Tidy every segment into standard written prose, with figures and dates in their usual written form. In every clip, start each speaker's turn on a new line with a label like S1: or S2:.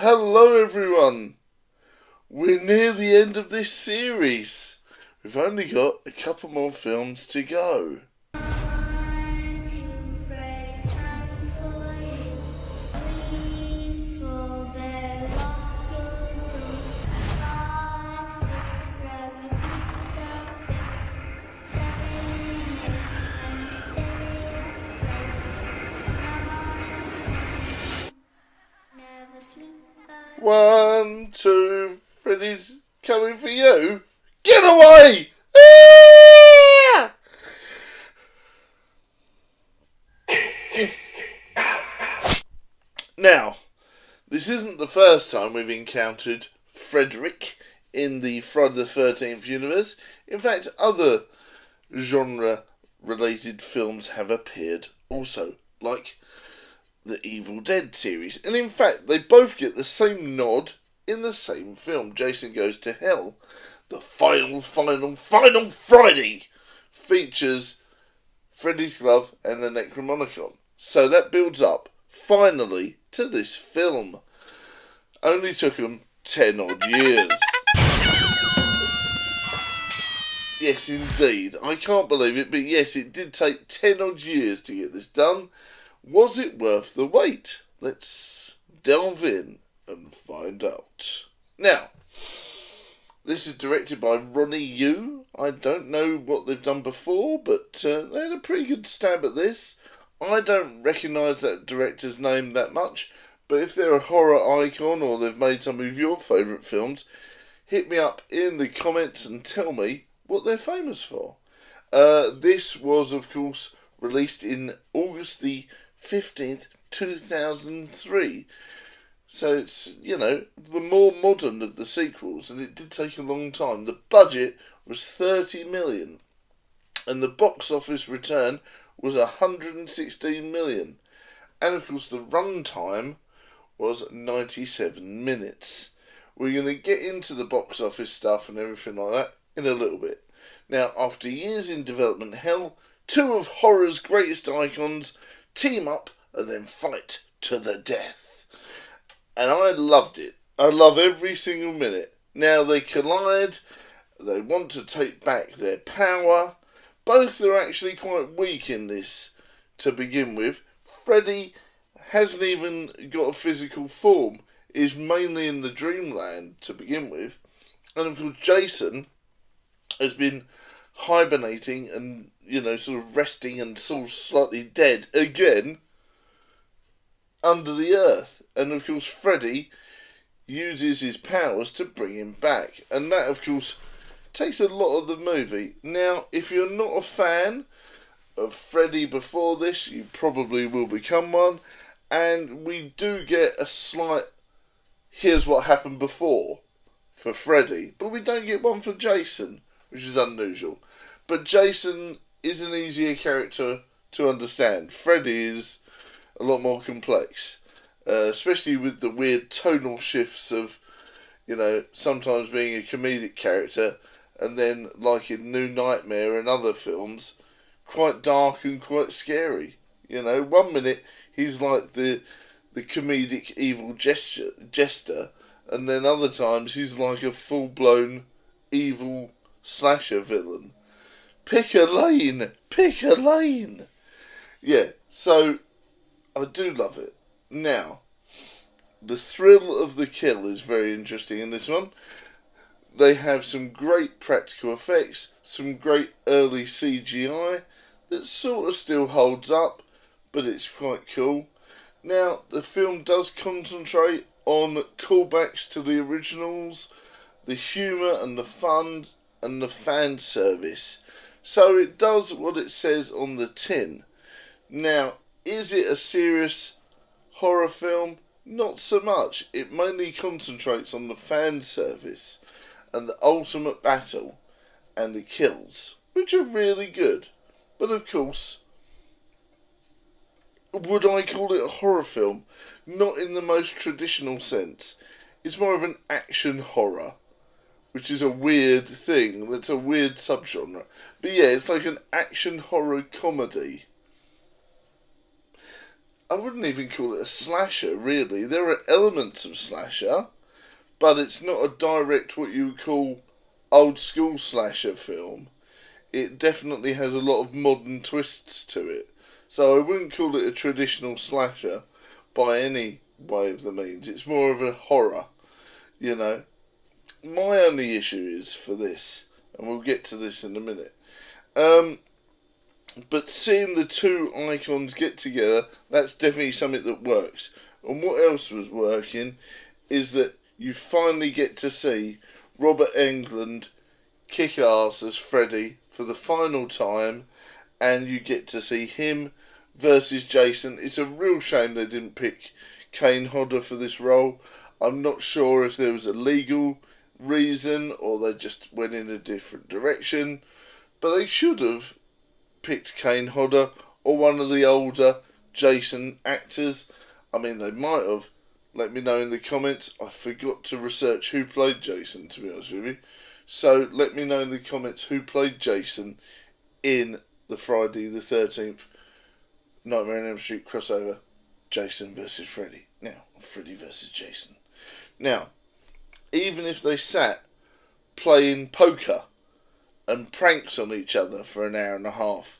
S1: Hello everyone! We're near the end of this series. We've only got a couple more films to go. One, two, Freddy's coming for you. Get away! Ah! Now, this isn't the first time we've encountered Frederick in the Friday the 13th universe. In fact, other genre-related films have appeared also, like the Evil Dead series. And in fact, they both get the same nod in the same film. Jason Goes to Hell, the final Friday, features Freddy's glove and the Necronomicon. So that builds up, finally, to this film. Only took them 10 odd years. Yes, indeed. I can't believe it, but yes, it did take 10 odd years to get this done. Was it worth the wait? Let's delve in and find out. Now, this is directed by Ronnie Yu. I don't know what they've done before, but they had a pretty good stab at this. I don't recognise that director's name that much, but if they're a horror icon or they've made some of your favourite films, hit me up in the comments and tell me what they're famous for. This was, of course, released in August the 15th, 2003. So it's, the more modern of the sequels, and it did take a long time. The budget was 30 million, and the box office return was 116 million. And of course, the runtime was 97 minutes. We're going to get into the box office stuff and everything like that in a little bit. Now, after years in development hell, two of horror's greatest icons team up and then fight to the death. And I loved it. I love every single minute. Now they collide, they want to take back their power. Both are actually quite weak in this to begin with. Freddy hasn't even got a physical form, is mainly in the dreamland to begin with. And of course Jason has been hibernating and, sort of resting and sort of slightly dead again under the earth. And of course Freddy uses his powers to bring him back. And that, of course, takes a lot of the movie. Now, if you're not a fan of Freddy before this, you probably will become one. And we do get a slight, here's what happened before for Freddy. But we don't get one for Jason, which is unusual. But Jason is an easier character to understand. Freddy is a lot more complex, especially with the weird tonal shifts of, sometimes being a comedic character, and then, like in New Nightmare and other films, quite dark and quite scary. 1 minute he's like the comedic evil jester, and then other times he's like a full-blown evil slasher villain. Pick a lane! Pick a lane! Yeah, so I do love it. Now, the thrill of the kill is very interesting in this one. They have some great practical effects, some great early CGI that sort of still holds up, but it's quite cool. Now, the film does concentrate on callbacks to the originals, the humour and the fun and the fan service. So it does what it says on the tin. Now, is it a serious horror film? Not so much. It mainly concentrates on the fan service and the ultimate battle and the kills, which are really good. But of course, would I call it a horror film? Not in the most traditional sense. It's more of an action horror, which is a weird thing. That's a weird subgenre. But yeah, it's like an action horror comedy. I wouldn't even call it a slasher, really. There are elements of slasher, but it's not a direct what you would call old school slasher film. It definitely has a lot of modern twists to it. So I wouldn't call it a traditional slasher by any way of the means. It's more of a horror, you know. My only issue is for this, and we'll get to this in a minute. But seeing the two icons get together, that's definitely something that works. And what else was working is that you finally get to see Robert Englund kick ass as Freddy for the final time, and you get to see him versus Jason. It's a real shame they didn't pick Kane Hodder for this role. I'm not sure if there was a legal reason or they just went in a different direction, but they should have picked Kane Hodder or one of the older Jason actors. I mean, they might have. Let me know in the comments. I forgot to research who played Jason, to be honest with you. So let me know in the comments who played Jason in the Friday the 13th Nightmare on Elm Street crossover. Jason versus Freddy. Now, Freddy versus Jason. Now, even if they sat playing poker and pranks on each other for an hour and a half,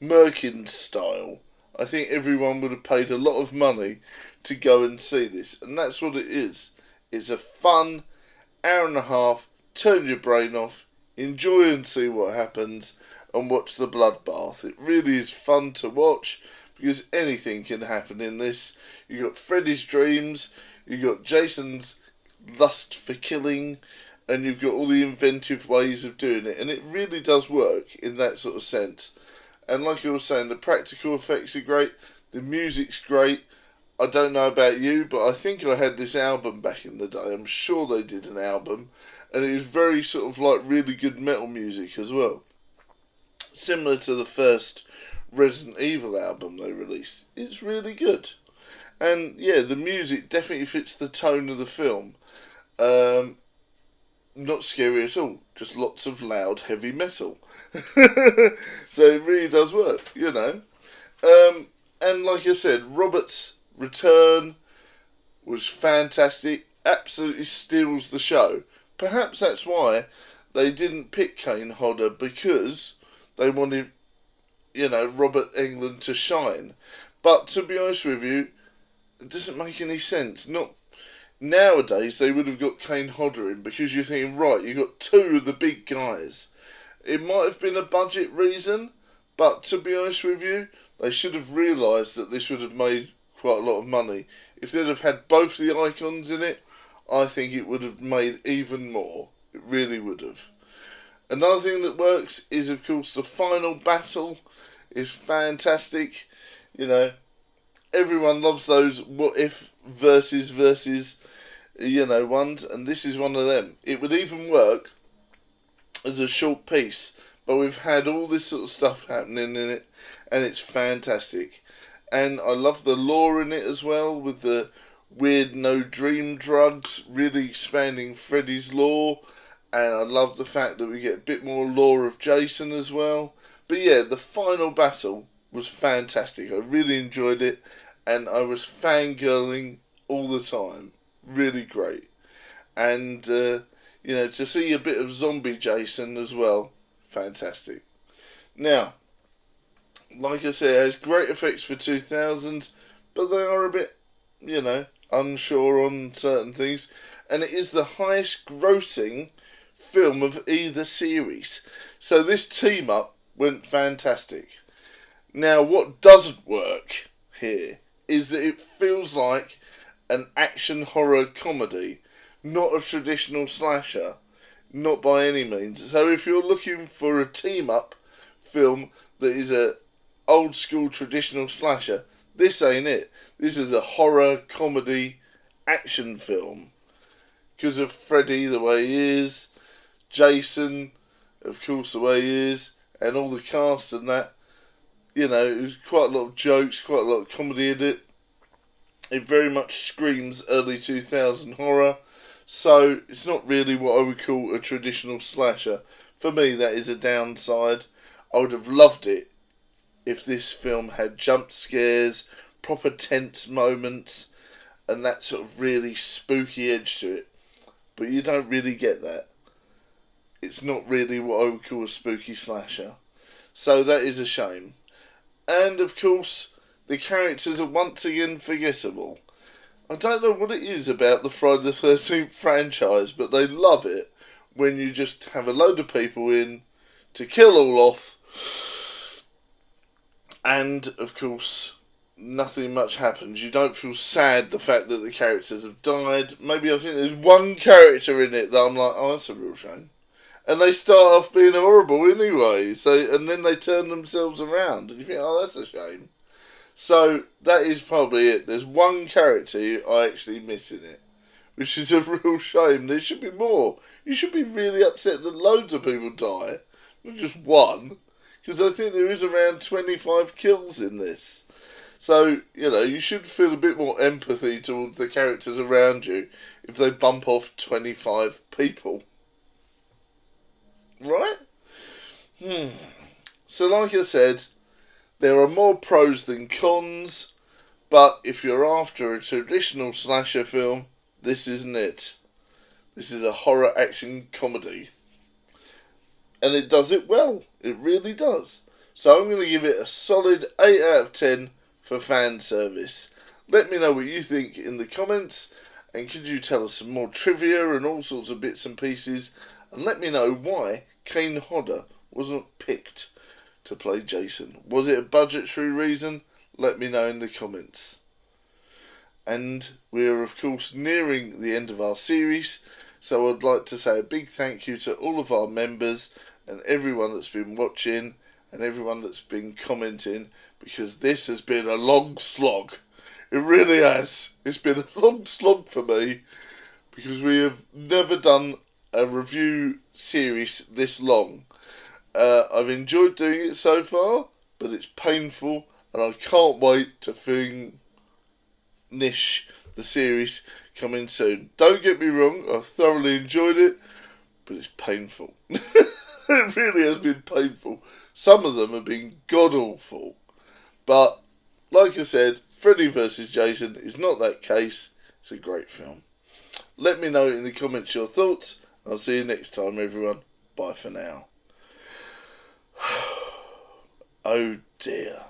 S1: Merkin style, I think everyone would have paid a lot of money to go and see this. And that's what it is. It's a fun hour and a half, turn your brain off, enjoy and see what happens, and watch the bloodbath. It really is fun to watch because anything can happen in this. You got Freddy's dreams, you got Jason's lust for killing, and you've got all the inventive ways of doing it, and it really does work in that sort of sense. And like I was saying, the practical effects are great, the music's great. I don't know about you, but I think I had this album back in the day. I'm sure they did an album, and it was very sort of like really good metal music as well. Similar to the first Resident Evil album they released. It's really good. And yeah, the music definitely fits the tone of the film. Not scary at all, just lots of loud heavy metal. So it really does work, you know. And like I said, Robert's return was fantastic, absolutely steals the show. Perhaps that's why they didn't pick Kane Hodder, because they wanted, you know, Robert Englund to shine. But to be honest with you, it doesn't make any sense. Not nowadays, they would have got Kane Hodder in because you're thinking, right, you've got two of the big guys. It might have been a budget reason, but to be honest with you, they should have realised that this would have made quite a lot of money. If they'd have had both the icons in it, I think it would have made even more. It really would have. Another thing that works is, of course, the final battle is fantastic. You know, everyone loves those what if versus, you know, ones, and this is one of them. It would even work as a short piece, but we've had all this sort of stuff happening in it, and it's fantastic. And I love the lore in it as well, with the weird no dream drugs, really expanding Freddy's lore. And I love the fact that we get a bit more lore of Jason as well. But yeah, the final battle was fantastic. I really enjoyed it, and I was fangirling all the time. Really great. And, you know, to see a bit of zombie Jason as well, fantastic. Now, like I said, it has great effects for 2000s, but they are a bit, you know, unsure on certain things. And it is the highest grossing film of either series. So this team up went fantastic. Now, what doesn't work here is that it feels like an action horror comedy, not a traditional slasher, not by any means. So if you're looking for a team up film that is a old school traditional slasher, this ain't it. This is a horror comedy action film because of Freddy the way he is, Jason of course the way he is, and all the cast and that. You know, there's quite a lot of jokes, quite a lot of comedy in it. It very much screams early 2000 horror, so it's not really what I would call a traditional slasher. For me, that is a downside. I would have loved it if this film had jump scares, proper tense moments and that sort of really spooky edge to it. But you don't really get that. It's not really what I would call a spooky slasher. So that is a shame. And of course, the characters are once again forgettable. I don't know what it is about the Friday the 13th franchise, but they love it when you just have a load of people in to kill all off. And of course, nothing much happens. You don't feel sad the fact that the characters have died. Maybe I think there's one character in it that I'm like, oh, that's a real shame. And they start off being horrible anyway. So, and then they turn themselves around. And you think, oh, that's a shame. So, that is probably it. There's one character I actually miss in it. Which is a real shame. There should be more. You should be really upset that loads of people die. Not just one. Because I think there is around 25 kills in this. So, you should feel a bit more empathy towards the characters around you if they bump off 25 people. Right? So like I said, there are more pros than cons, but if you're after a traditional slasher film, this isn't it. This is a horror action comedy. And it does it well. It really does. So I'm going to give it a solid 8 out of 10 for fan service. Let me know what you think in the comments, and could you tell us some more trivia and all sorts of bits and pieces, and let me know why Kane Hodder wasn't picked to play Jason. Was it a budgetary reason? Let me know in the comments. And we're of course nearing the end of our series, so I'd like to say a big thank you to all of our members and everyone that's been watching and everyone that's been commenting, because this has been a long slog. It really has. It's been a long slog for me, because we have never done a review series this long. I've enjoyed doing it so far, but it's painful, and I can't wait to finish the series coming soon. Don't get me wrong, I thoroughly enjoyed it, but it's painful. It really has been painful. Some of them have been god-awful. But, like I said, Freddy vs. Jason is not that case. It's a great film. Let me know in the comments your thoughts. I'll see you next time, everyone. Bye for now. Oh dear.